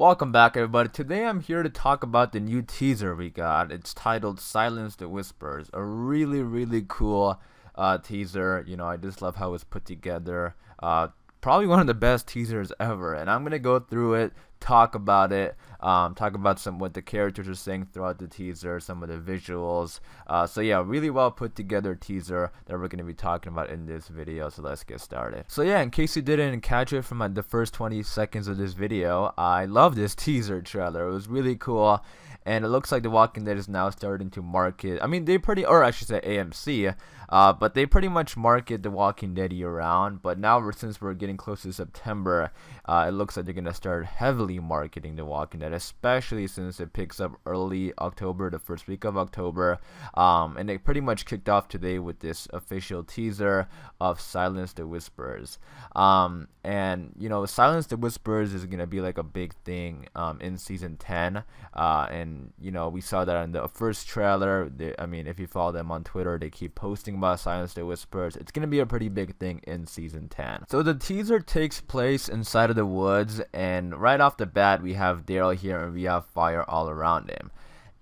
Welcome back, everybody. Today I'm here to talk about the new teaser we got. It's titled Silence the Whispers. A really cool teaser. I just love how it's put together. Probably one of the best teasers ever. And I'm going to go through it, talk about it, talk about what the characters are saying throughout the teaser, some of the visuals. So yeah, really well put together teaser that we're going to be talking about in this video. So let's get started. So yeah, in case you didn't catch it from the first 20 seconds of this video, I love this teaser trailer. It was really cool. And it looks like The Walking Dead is now starting to market. I mean, or I should say AMC, but they pretty much market The Walking Dead year round. But now, since we're getting close to September, it looks like they're gonna start heavily marketing The Walking Dead, especially since it picks up early October, the first week of October. And they pretty much kicked off today with this official teaser of Silence the Whispers. And Silence the Whispers is gonna be like a big thing in season 10. And we saw that in the first trailer. If you follow them on Twitter, they keep posting about Silence the Whispers. It's gonna be a pretty big thing in season 10. So the teaser takes place inside of the woods, and right off the bat we have Daryl here and we have fire all around him.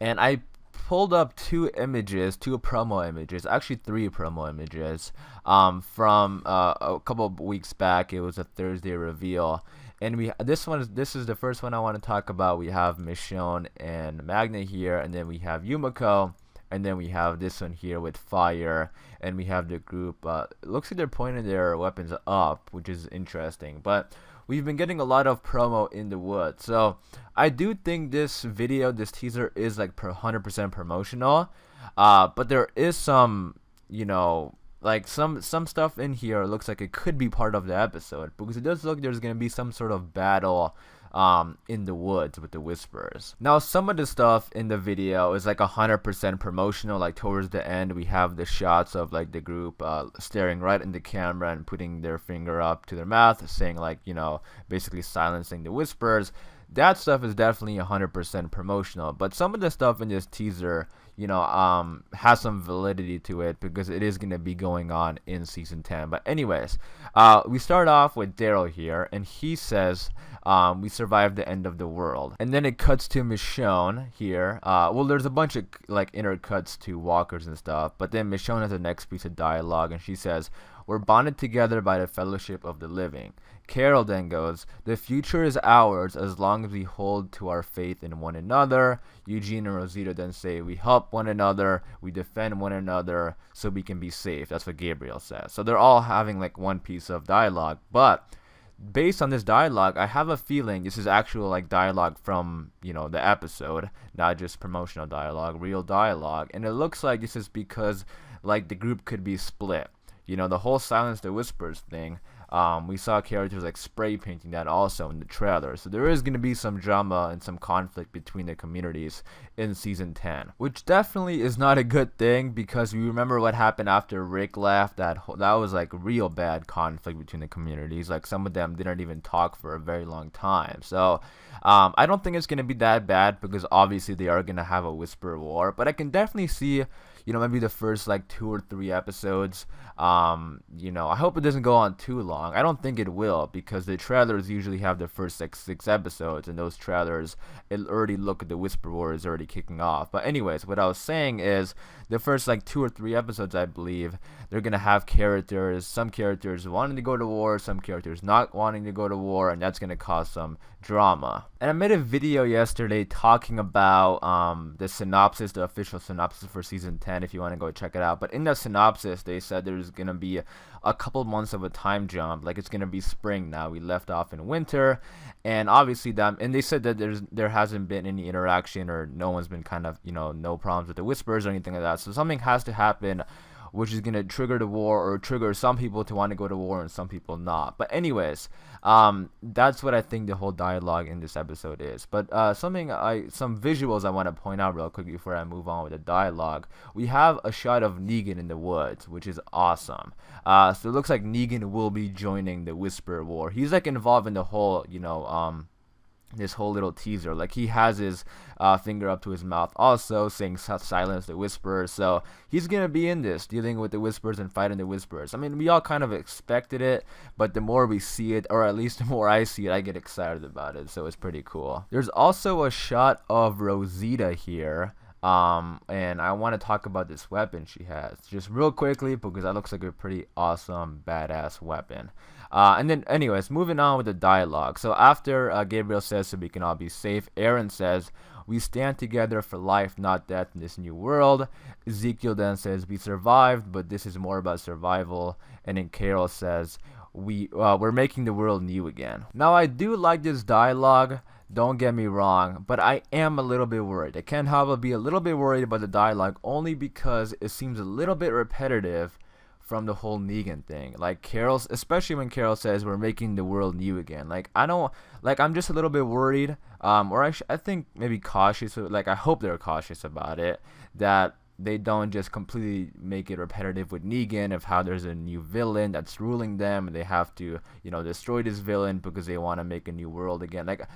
And I pulled up two promo images, actually three promo images from a couple of weeks back. It was a Thursday reveal. And this is the first one I want to talk about. We have Michonne and Magna here, and then we have Yumiko, and then we have this one here with Fire, and we have the group. It looks like they're pointing their weapons up, which is interesting. But we've been getting a lot of promo in the woods, so I do think this teaser is like 100% promotional. But there is some, like some stuff in here looks like it could be part of the episode, because it does look there's gonna be some sort of battle in the woods with the whispers. Now, some of the stuff in the video is like 100% promotional. Like towards the end, we have the shots of like the group staring right in the camera and putting their finger up to their mouth, saying like, basically silencing the whispers. That stuff is definitely 100% promotional, but some of the stuff in this teaser, has some validity to it, because it is going to be going on in season 10. But anyways, we start off with Daryl here, and he says, we survived the end of the world. And then it cuts to Michonne here. Well, there's a bunch of like inner cuts to walkers and stuff, but then Michonne has the next piece of dialogue, and she says, "We're bonded together by the fellowship of the living." Carol then goes, "The future is ours as long as we hold to our faith in one another." Eugene and Rosita then say, "We help one another, we defend one another so we can be safe." That's what Gabriel says. So they're all having like one piece of dialogue. But based on this dialogue, I have a feeling this is actual like dialogue from, the episode, not just promotional dialogue, real dialogue. And it looks like this is because like the group could be split. The whole Silence the Whispers thing, we saw characters like spray painting that also in the trailer. So there is going to be some drama and some conflict between the communities in season 10, which definitely is not a good thing, because we remember what happened after Rick left. That was like real bad conflict between the communities. Like some of them didn't even talk for a very long time. So I don't think it's going to be that bad, because obviously they are going to have a whisper war. But I can definitely see, maybe the first like 2 or 3 episodes. I hope it doesn't go on too long. I don't think it will, because the trailers usually have the first 6 episodes, and those trailers, it already look at the whisper war is already kicking off. But anyways, what I was saying is the first like 2 or 3 episodes, I believe, they're gonna have some characters wanting to go to war, some characters not wanting to go to war, and that's gonna cause some drama. And I made a video yesterday talking about the official synopsis for season 10, if you want to go check it out. But in the synopsis, they said there's gonna be a couple months of a time jump, like it's gonna be spring now. We left off in winter, and obviously and they said that there hasn't been any interaction, or no one's been kind of no problems with the whispers or anything like that. So something has to happen, which is going to trigger the war, or trigger some people to want to go to war and some people not. But anyways, that's what I think the whole dialogue in this episode is. But some visuals I want to point out real quick before I move on with the dialogue. We have a shot of Negan in the woods, which is awesome. So it looks like Negan will be joining the Whisper War. He's like involved in the whole, this whole little teaser. Like, he has his finger up to his mouth also, saying silence the whispers. So he's gonna be in this, dealing with the whispers and fighting the whispers. I mean, we all kind of expected it, but the more we see it, or at least the more I see it, I get excited about it. So it's pretty cool. There's also a shot of Rosita here. And I want to talk about this weapon she has just real quickly, because that looks like a pretty awesome, badass weapon. And then anyways, moving on with the dialogue. So after Gabriel says so we can all be safe, Aaron says, we stand together for life, not death in this new world. Ezekiel then says, we survived, but this is more about survival. And then Carol says, we're making the world new again. Now, I do like this dialogue, don't get me wrong, but I am a little bit worried. I can't help but be a little bit worried about the dialogue, only because it seems a little bit repetitive from the whole Negan thing. Like, Carol's, especially when Carol says we're making the world new again. Like, I'm just a little bit worried, or I think maybe cautious. Like, I hope they're cautious about it, that they don't just completely make it repetitive with Negan of how there's a new villain that's ruling them and they have to, destroy this villain because they want to make a new world again. Like,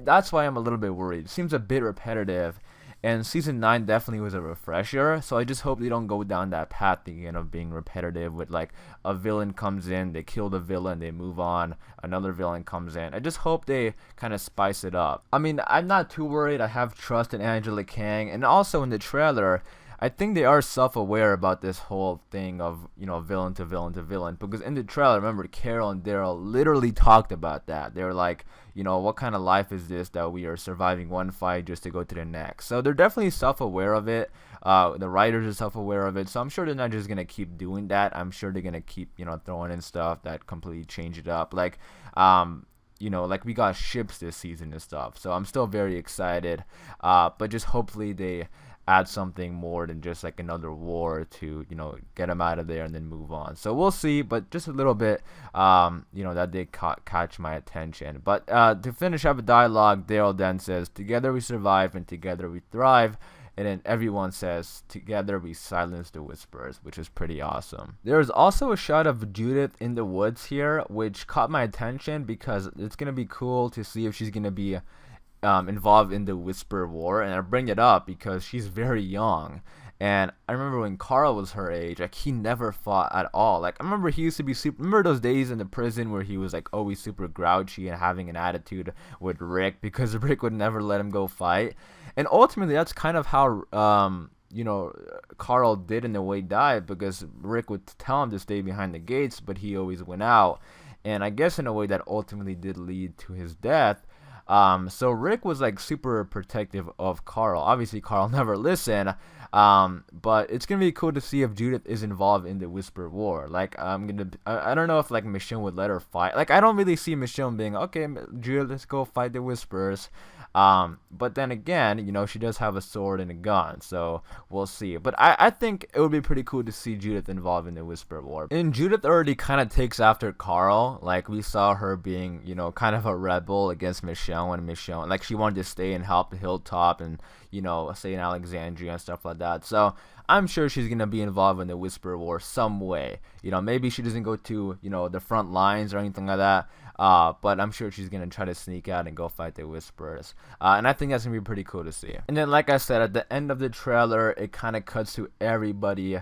that's why I'm a little bit worried. It seems a bit repetitive, and season 9 definitely was a refresher, so I just hope they don't go down that path again of being repetitive with, like, a villain comes in, they kill the villain, they move on, another villain comes in. I just hope they kind of spice it up. I mean, I'm not too worried. I have trust in Angela Kang, and also in the trailer, I think they are self-aware about this whole thing of, villain to villain to villain. Because in the trailer, remember, Carol and Daryl literally talked about that. They were like, what kind of life is this that we are surviving one fight just to go to the next? So they're definitely self-aware of it. The writers are self-aware of it. So I'm sure they're not just going to keep doing that. I'm sure they're going to keep, throwing in stuff that completely change it up. Like, like we got ships this season and stuff. So I'm still very excited. But just hopefully they add something more than just like another war to get them out of there and then move on. So we'll see, but just a little bit that did catch my attention. But to finish up the dialogue, Daryl then says, together we survive and together we thrive. And then everyone says, together we silence the whispers, which is pretty awesome. There's also a shot of Judith in the woods here, which caught my attention because it's going to be cool to see if she's going to be involved in the Whisper War. And I bring it up because she's very young, and I remember when Carl was her age, like, he never fought at all. Like, I remember he used to be remember those days in the prison where he was like always super grouchy and having an attitude with Rick because Rick would never let him go fight. And ultimately that's kind of how Carl did in a way die, because Rick would tell him to stay behind the gates, but he always went out. And I guess in a way that ultimately did lead to his death. So Rick was like super protective of Carl. Obviously Carl never listened, but it's gonna be cool to see if Judith is involved in the Whisper War. Like, I don't know if like Michonne would let her fight. Like, I don't really see Michonne being, okay, Judith, let's go fight the Whispers. But then again, she does have a sword and a gun, so we'll see. But I think it would be pretty cool to see Judith involved in the Whisper War. And Judith already kind of takes after Carl. Like, we saw her being, kind of a rebel against Michonne, and Michonne, like, she wanted to stay and help the Hilltop and, stay in Alexandria and stuff like that. So I'm sure she's going to be involved in the Whisper War some way. Maybe she doesn't go to, the front lines or anything like that. But I'm sure she's going to try to sneak out and go fight the Whisperers. And I think that's going to be pretty cool to see. And then, like I said, at the end of the trailer, it kind of cuts to everybody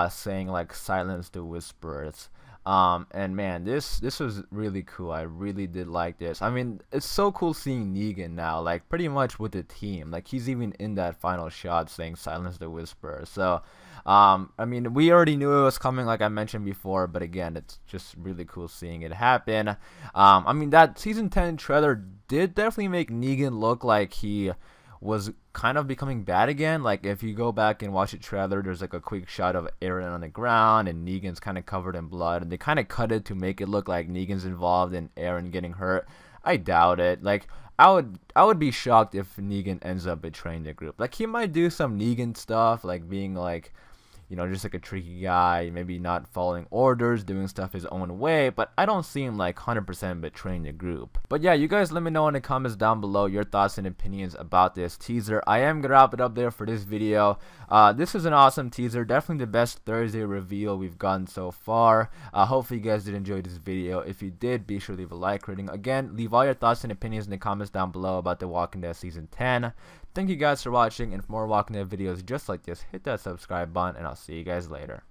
saying, like, silence the Whisperers. And man, this was really cool. I really did like this. I mean, it's so cool seeing Negan now, like, pretty much with the team. Like, he's even in that final shot saying silence the whisper. So I mean, we already knew it was coming, like I mentioned before, but again, it's just really cool seeing it happen. I mean, that season 10 trailer did definitely make Negan look like he was kind of becoming bad again. Like, if you go back and watch the trailer, there's like a quick shot of Aaron on the ground and Negan's kind of covered in blood, and they kind of cut it to make it look like Negan's involved in Aaron getting hurt. I doubt it. Like, I would be shocked if Negan ends up betraying the group. Like, he might do some Negan stuff, like being like, you know, just like a tricky guy, maybe not following orders, doing stuff his own way, but I don't see him like 100% betraying the group. But yeah, you guys let me know in the comments down below your thoughts and opinions about this teaser. I am gonna wrap it up there for this video. This is an awesome teaser, definitely the best Thursday reveal we've gotten so far. Hopefully you guys did enjoy this video. If you did, be sure to leave a like rating. Again, leave all your thoughts and opinions in the comments down below about The Walking Dead Season 10. Thank you guys for watching, and for more Walking Dead videos just like this, hit that subscribe button, and I'll see you guys later.